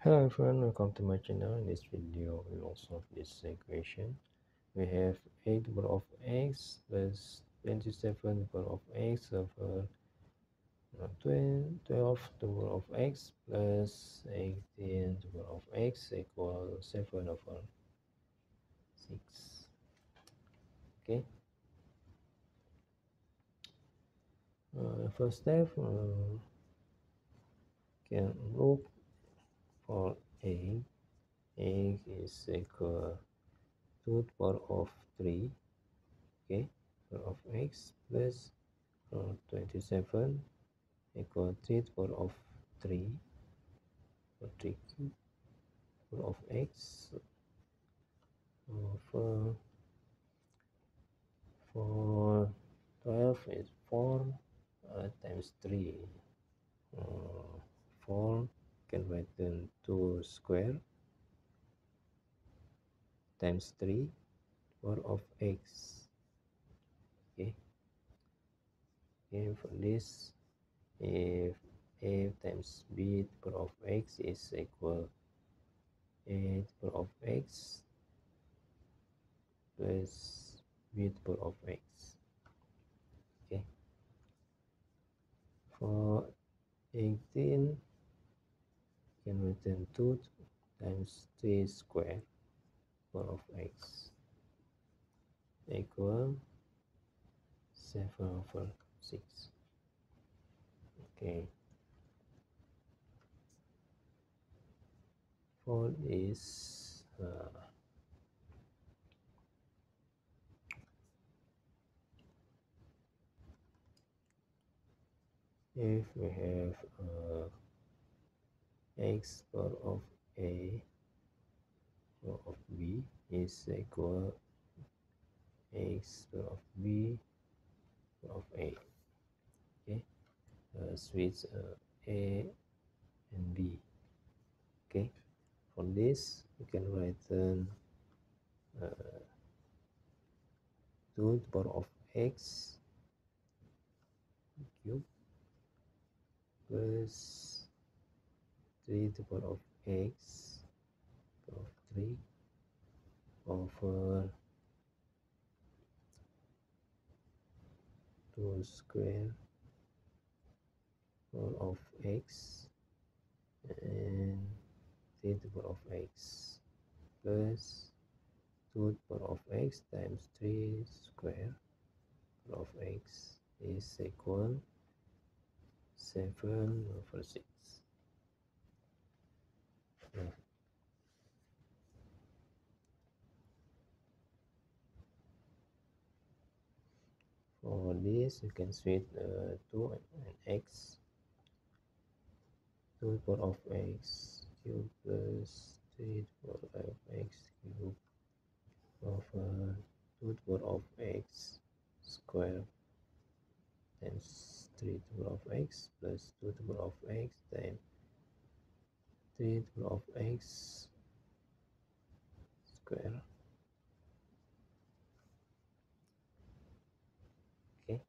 Hello everyone, welcome to my channel. In this video, we will solve this equation. We have 8 to the power of x plus 27 to the power of x over 12 to the power of x plus 18 to the power of x equal 7 over 6. Okay. First step, can look for a. A is equal to the power of 3. Okay, power of x plus 27 equal 3 to the power of 3 or 3 cube power of x over 4 12 is 4 times 3 uh, 4 can write then 2 square times 3 power of x. Okay, and for this, if a times b to the power of x is equal a to the power of x plus b to the power of x. Okay, for 18 can written 2 times 3 square power of x equal 7 over 6. Okay, 4 is if we have x power of a power of b is equal x power of b power of a. Okay, switch a and b. Okay, for this we can write 2 to the power of x cube plus 3 to the power of x power of 3 over 2 square power of x and 3 to the power of x plus 2 to the power of x times 3 square power of x is equal 7 over 6. Yeah. For this, you can switch 2 and x. 2 to the power of x cube plus 3 to the power of x cube over 2 to the power of x square times 3 to the power of x plus 2 to the power of x times 3 to the power of x square. Okay,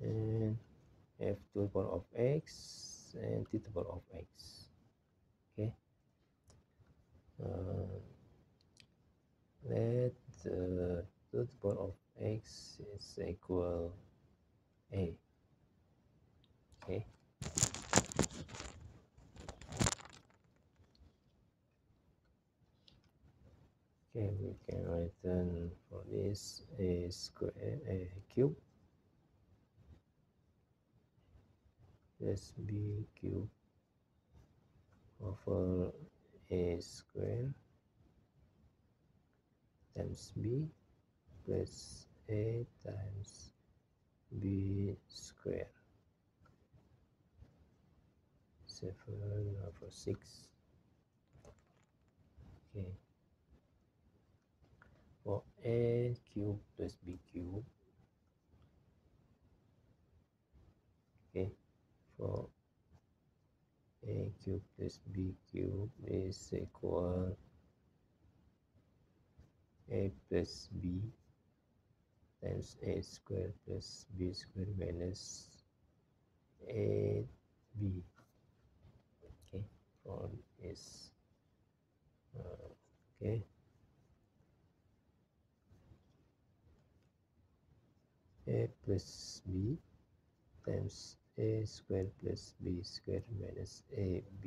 and f to the power of x and t to the power of x. Okay, uh, let 2 to the power of x is equal a. Okay, okay, we can write for this a square a cube plus b cube over a square times b plus a times b square 7 over 6. Okay, for a cube plus b cube. Okay, for a cube plus b cube is equal a plus b times a square plus b square minus a plus b times a squared plus b squared minus ab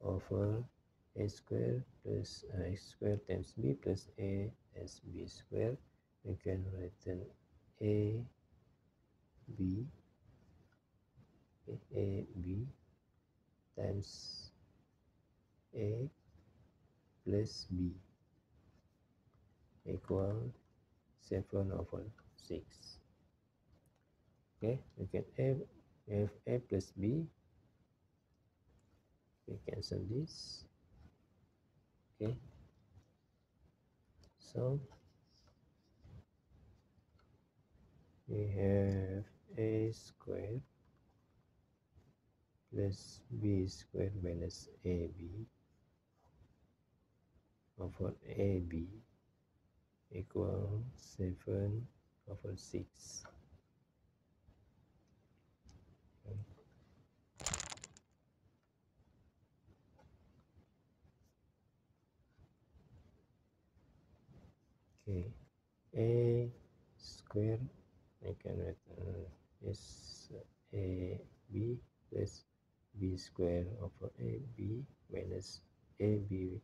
over a squared plus x squared times b plus a times b squared. We can write a b times a plus b equal 7 over 6. Okay, we can have a plus b. We cancel this. Okay, so we have a squared plus b squared minus ab over ab equal 7 over 6. Okay, a square I can write is a b plus b square over a b minus a b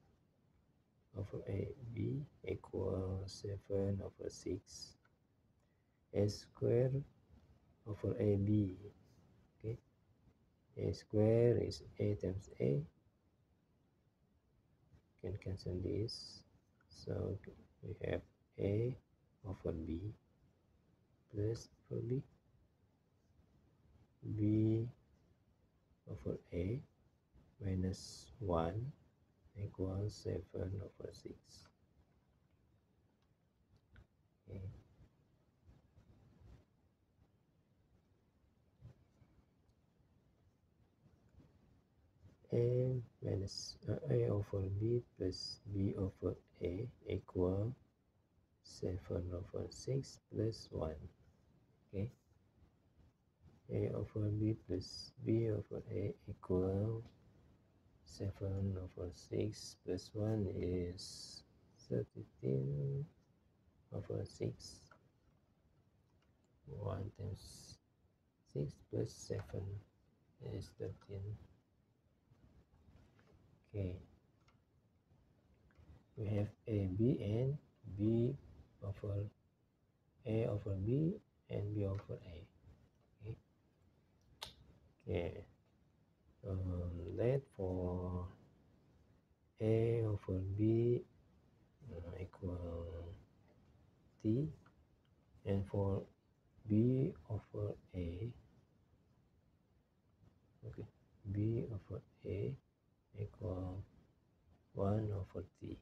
over a b equals 7 over 6. A square over a b. Okay, a square is a times a. Can cancel this, so we have a over b plus for b over a minus 1 equals 7 over 6. Okay. A minus a over b plus b over a equal 7 over 6 plus 1. Okay, a over b plus b over a equal 7 over 6 plus 1 is 13 over 6. 1 times 6 plus 7 is 13. Okay, we have a b and b over a over b and b over a. Okay, okay. That for a over b equal t, and for b over a, okay, b over a equal 1 over t.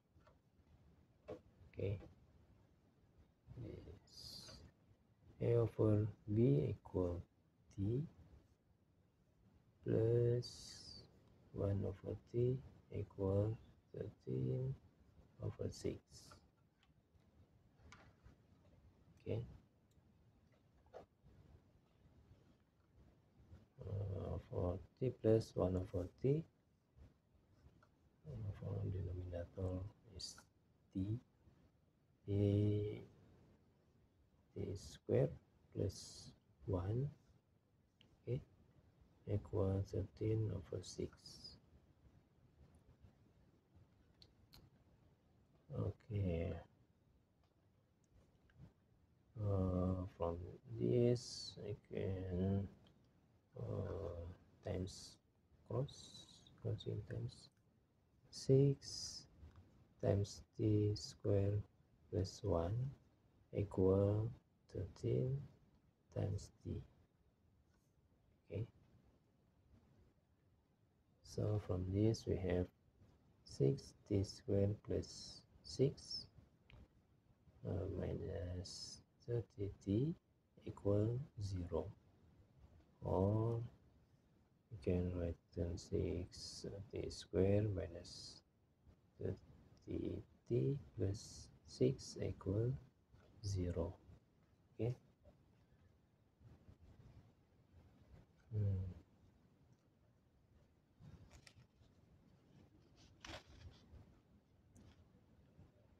Okay, yes. A over b equal t plus 1 over t equal 13 over 6. Okay, for t plus 1 over t, for denominator is t, t square plus 1, okay, equal 13 over 6. Okay, from this I can times crossing times 6 times t square plus 1 equal 13 times t. Okay, so from this we have 6t square plus 6 minus 30t equal 0, or you can write 6t square minus 30t plus 6 equal 0. Okay,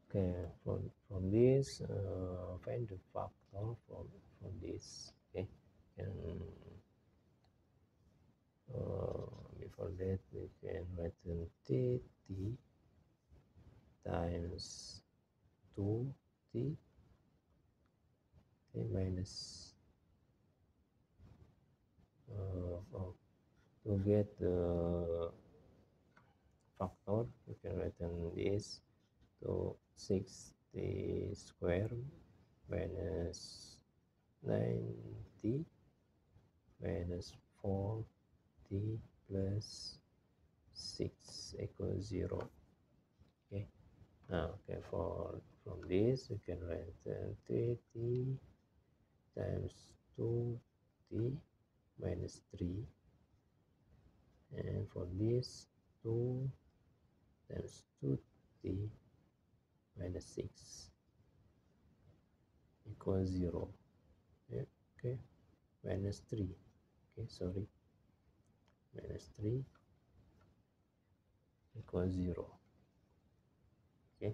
okay. Okay, from this, find the factor from this. Okay, and before that we can write t times 2t minus to get the factor we can write this to 60 square minus 90 minus 4t plus 6 equals 0. Okay, okay, from this we can write 3t times 2t minus 3, and for this 2 times 2t minus 6 equals 0. Yeah, okay, minus 3. Okay, sorry, minus 3 equals 0. Okay,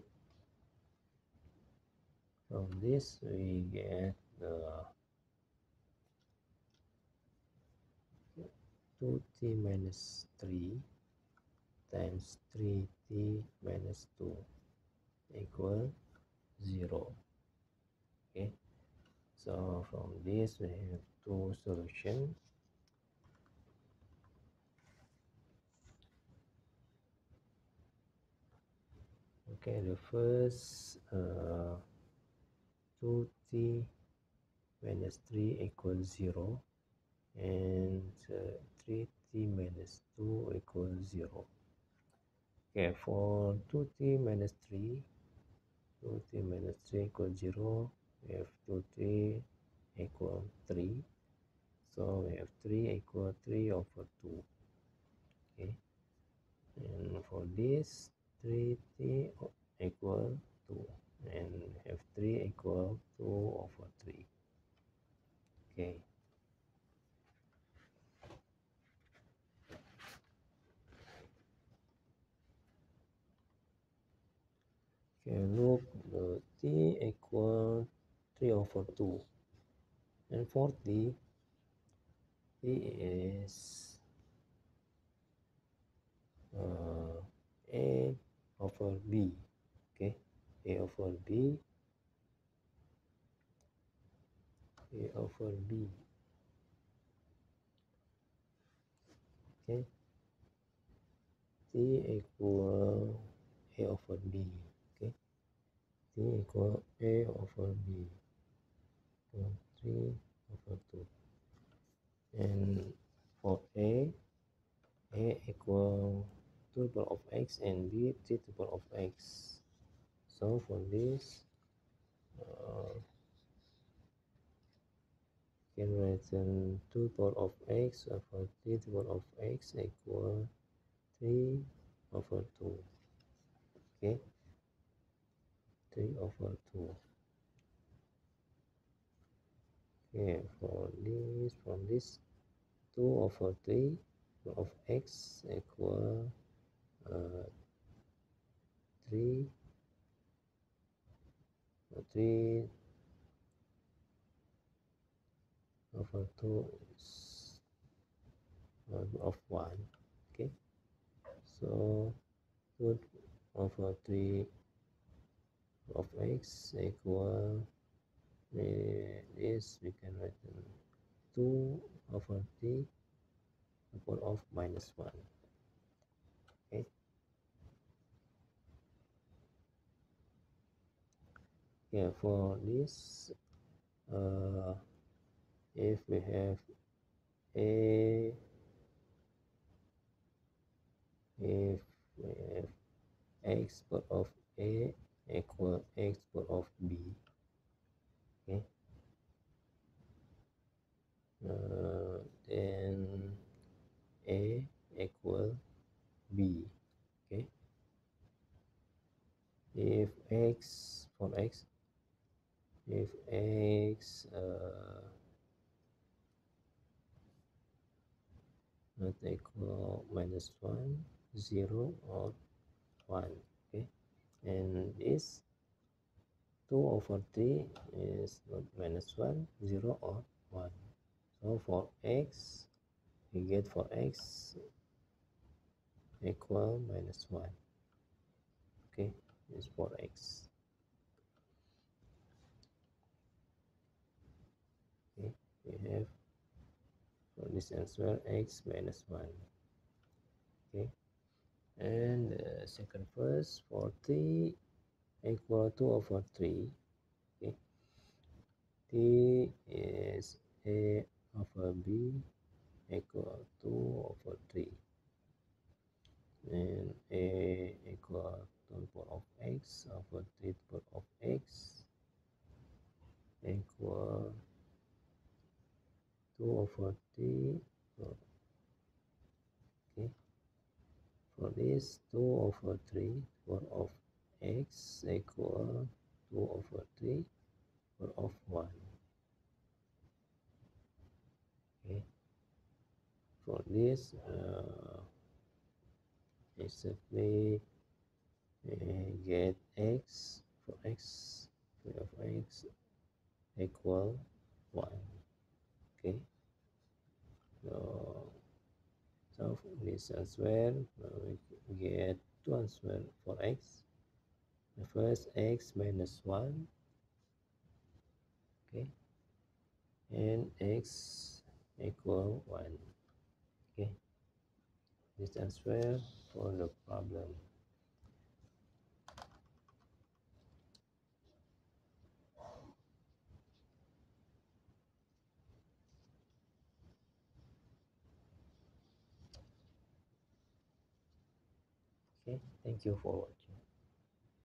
from this we get the 2t minus 3 times 3t minus 2 equal 0. Okay, so from this we have two solutions. Okay, the first 2t minus 3 equals 0, and 3t minus 2 equals 0. Okay, for 2t minus 3, 2t minus 3 equals 0, we have 2t equal 3. So we have 3 equal 3 over 2. Okay, and for this 3t equal 2, and we have 3 equal 2 over 3. Okay, okay, look, the t equal 3 over 2, and for t is a over b. Okay, a over b, a over b. Okay, t equal a over b. Okay, t equal a over b, so 3 over 2, and for a equal 2 to the power of x and b 3 to the power of x. So for this can write 2 to the power of x over 3 to the power of x equal 3 over 2. Okay, 3 over 2. Okay, for this, from this 2 over 3 of x equal 3 over 2 is of 1. Okay, so 2 over 3 of x equal this we can write 2 over 3 the power of minus 1. Okay, yeah, for this if we have a if we have x power of a equal x power of b. Okay, then a equal b. Okay, if x for x, if x not equal minus 1, 0 or 1. Okay, and this 2 over 3 is not minus 1, 0 or 1. So for x, we get for x equal minus 1. Okay, is for x. Okay, we have for this answer x minus 1. Okay, and second first for 3 equal 2 over 3. Okay, t is a over b equal 2 over 3, and a equal to the power of x over 3 to the power of x equal 2 over 3. So, okay, for this 2 over 3 power of x equal 2 over 3 power of 1. Okay, for this exactly get x for x of x equal 1. Okay, so so this answer we get two answer for x. The first x minus 1, okay, and x equal 1. Okay, this answer for the problem. Okay, thank you for watching.